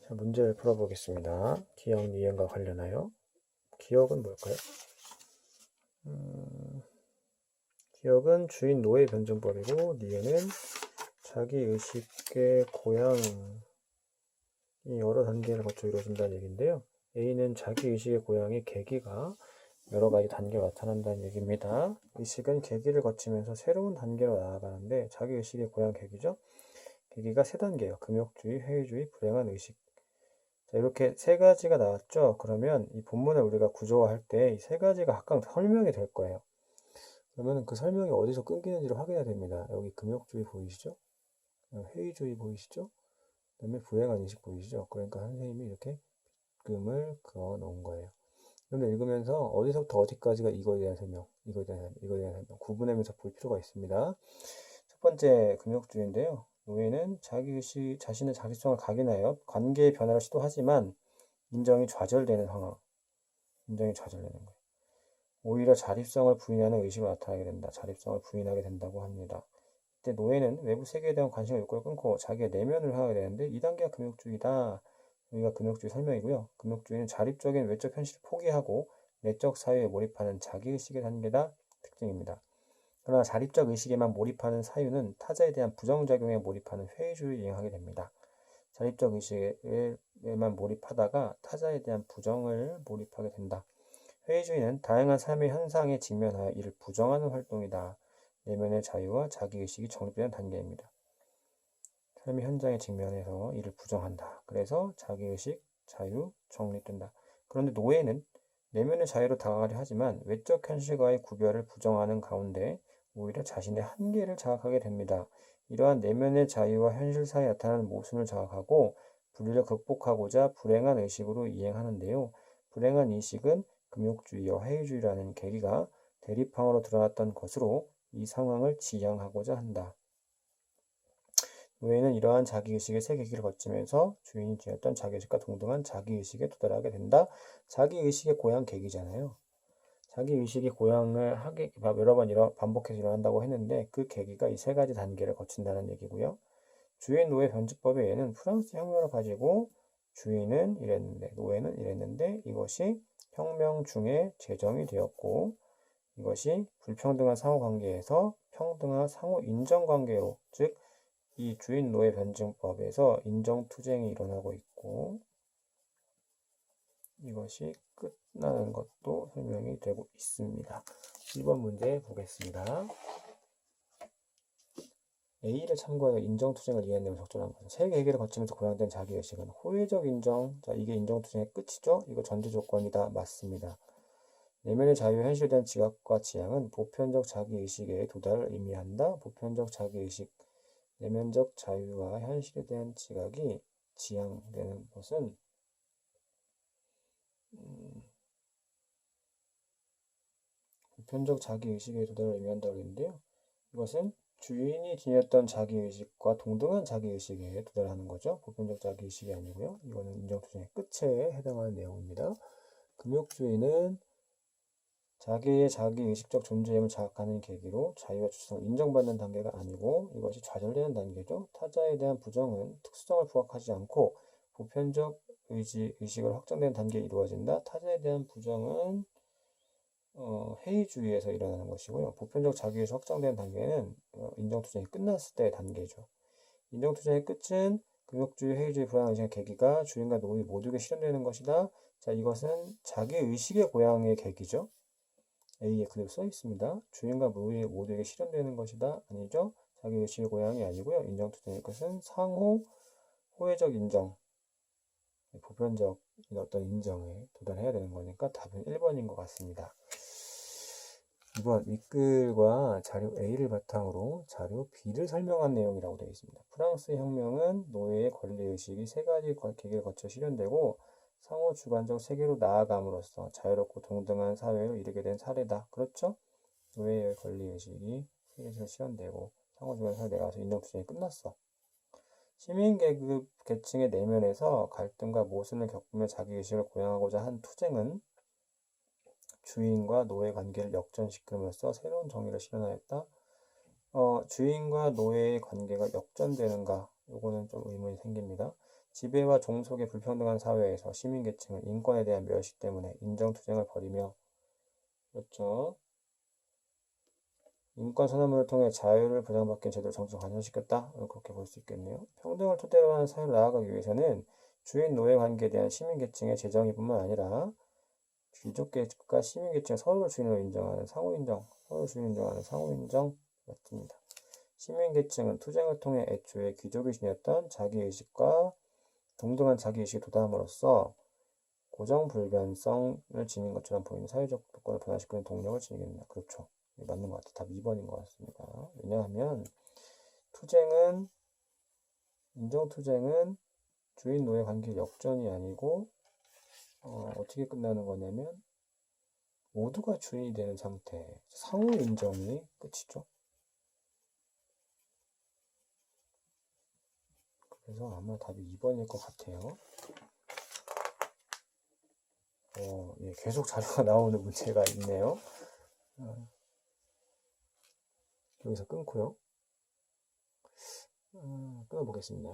자, 문제를 풀어보겠습니다. 기억, 니은과 관련하여. 기억은 뭘까요? 기억은 주인 노예 변증법이고, 니은은 자기의식의 고양이 여러 단계를 거쳐 이루어진다는 얘기인데요. A는 자기의식의 고양이 계기가 여러 가지 단계로 나타난다는 얘기입니다. 의식은 계기를 거치면서 새로운 단계로 나아가는데 자기의식의 고양 계기죠. 계기가 세 단계예요. 금욕주의, 회의주의, 불행한 의식. 자, 이렇게 세 가지가 나왔죠. 그러면 이 본문을 우리가 구조화할 때 이 세 가지가 각각 설명이 될 거예요. 그러면 그 설명이 어디서 끊기는지를 확인해야 됩니다. 여기 금욕주의 보이시죠? 회의주의 보이시죠? 그 다음에 불행한 의식 보이시죠? 그러니까 선생님이 이렇게 빗금을 그어 놓은 거예요. 그런데 읽으면서 어디서부터 어디까지가 이거에 대한 설명, 이거에 대한 설명 구분하면서 볼 필요가 있습니다. 첫 번째 금욕주의인데요. 노예는 자신의 자립성을 각인하여 관계의 변화를 시도하지만 인정이 좌절되는 상황, 인정이 좌절되는 거예요. 오히려 자립성을 부인하는 의식으로 나타나게 된다. 자립성을 부인하게 된다고 합니다. 이때 노예는 외부 세계에 대한 관심과 욕구를 끊고 자기의 내면을 향하게 되는데 이 단계가 금욕주의다. 여기가 금욕주의 설명이고요. 금욕주의는 자립적인 외적 현실을 포기하고 내적 사유에 몰입하는 자기의식의 단계다 특징입니다. 그러나 자립적 의식에만 몰입하는 사유는 타자에 대한 부정작용에 몰입하는 회의주의를 이행하게 됩니다. 자립적 의식에만 몰입하다가 타자에 대한 부정을 몰입하게 된다. 회의주의는 다양한 삶의 현상에 직면하여 이를 부정하는 활동이다. 내면의 자유와 자기의식이 정립되는 단계입니다. 삶의 현장에 직면해서 이를 부정한다. 그래서 자기의식, 자유, 정립된다. 그런데 노예는 내면의 자유로 다가가려 하지만 외적 현실과의 구별을 부정하는 가운데 오히려 자신의 한계를 자각하게 됩니다. 이러한 내면의 자유와 현실 사이에 나타나는 모순을 자각하고 분리를 극복하고자 불행한 의식으로 이행하는데요. 불행한 의식은 금욕주의와 회의주의라는 계기가 대립항으로 드러났던 것으로 이 상황을 지향하고자 한다. 노예는 이러한 자기의식의 세 계기를 거치면서 주인이 지녔던 자기의식과 동등한 자기의식에 도달하게 된다. 자기의식의 고양 계기잖아요. 자기의식이 고양을 여러 번 반복해서 일어난다고 했는데 그 계기가 이 세 가지 단계를 거친다는 얘기고요. 주인 노예 변증법의 예는 프랑스 혁명을 가지고 주인은 이랬는데 노예는 이랬는데 이것이 혁명 중에 제정이 되었고 이것이 불평등한 상호관계에서 평등한 상호 인정관계로 즉 이 주인 노예 변증법에서 인정투쟁이 일어나고 있고 이것이 끝나는 것도 설명이 되고 있습니다. 1번 문제 보겠습니다. A를 참고하여 인정투쟁을 이해한 내용을 적절한 것은 세 계기를 거치면서 고양된 자기의식은 호의적 인정, 자 이게 인정투쟁의 끝이죠? 이거 전제조건이다. 맞습니다. 내면의 자유에 현실된 지각과 지향은 보편적 자기의식의 도달을 의미한다. 보편적 자기의식, 내면적 자유와 현실에 대한 지각이 지향되는 것은 보편적 자기의식의 도달을 의미한다고 했는데요. 이것은 주인이 지녔던 자기의식과 동등한 자기의식에 도달하는 거죠. 보편적 자기의식이 아니고요. 이거는 인정투쟁의 끝에 해당하는 내용입니다. 금욕주의는 자기의 자기의식적 존재임을 자각하는 계기로 자유와 주체성을 인정받는 단계가 아니고 이것이 좌절되는 단계죠. 타자에 대한 부정은 특수성을 부각하지 않고 보편적 의식을 확정되는 단계에 이루어진다. 타자에 대한 부정은 회의주의에서 일어나는 것이고요. 보편적 자기의식 확정되는 단계는 인정투쟁이 끝났을 때의 단계죠. 인정투쟁의 끝은 금욕주의, 회의주의, 불안한 의식의 계기가 주인과 노예 모두에게 실현되는 것이다. 자, 이것은 자기의식의 고양의 계기죠. A에 그대로 써 있습니다. 주인과 노예 모두에게 실현되는 것이다. 아니죠. 자기의식의 고양이 아니고요. 인정투쟁의 것은 상호 호혜적 인정, 보편적 어떤 인정에 도달해야 되는 거니까 답은 1번인 것 같습니다. 2번 윗글과 자료 A를 바탕으로 자료 B를 설명한 내용이라고 되어 있습니다. 프랑스 혁명은 노예의 권리의식이 세 가지 계기를 거쳐 실현되고 상호 주관적 세계로 나아감으로써 자유롭고 동등한 사회로 이르게 된 사례다. 그렇죠? 노예의 권리의식이 세계에서 실현되고 상호 주관 사회에 나가서 인정투쟁이 끝났어. 시민계급 계층의 내면에서 갈등과 모순을 겪으며 자기의식을 고양하고자 한 투쟁은 주인과 노예 관계를 역전시킴으로써 새로운 정의를 실현하였다. 주인과 노예의 관계가 역전되는가? 요거는 좀 의문이 생깁니다. 지배와 종속의 불평등한 사회에서 시민계층은 인권에 대한 멸시 때문에 인정투쟁을 벌이며, 그렇죠. 인권선언문을 통해 자유를 보장받기 제도를 정책 관여시켰다. 그렇게 볼 수 있겠네요. 평등을 토대로 하는 사회를 나아가기 위해서는 주인 노예 관계에 대한 시민계층의 재정의뿐만 아니라 귀족계층과 시민계층 서로를 주인으로 인정하는 상호인정, 서로를 주인으로 인정하는 상호인정 맞습니다. 시민계층은 투쟁을 통해 애초에 귀족이 지녔던 자기의식과 동등한 자기의식이 도달함으로써 고정불변성을 지닌 것처럼 보이는 사회적 조건을 변화시키는 동력을 지니게 됩니다. 그렇죠. 맞는 것 같아요. 답 2번인 것 같습니다. 왜냐하면 투쟁은 인정투쟁은 주인 노예 관계 역전이 아니고 어떻게 끝나는 거냐면 모두가 주인이 되는 상태, 상호 인정이 끝이죠. 그래서 아마 답이 2번일 것 같아요. 예, 계속 자료가 나오는 문제가 있네요. 여기서 끊고요. 끊어보겠습니다.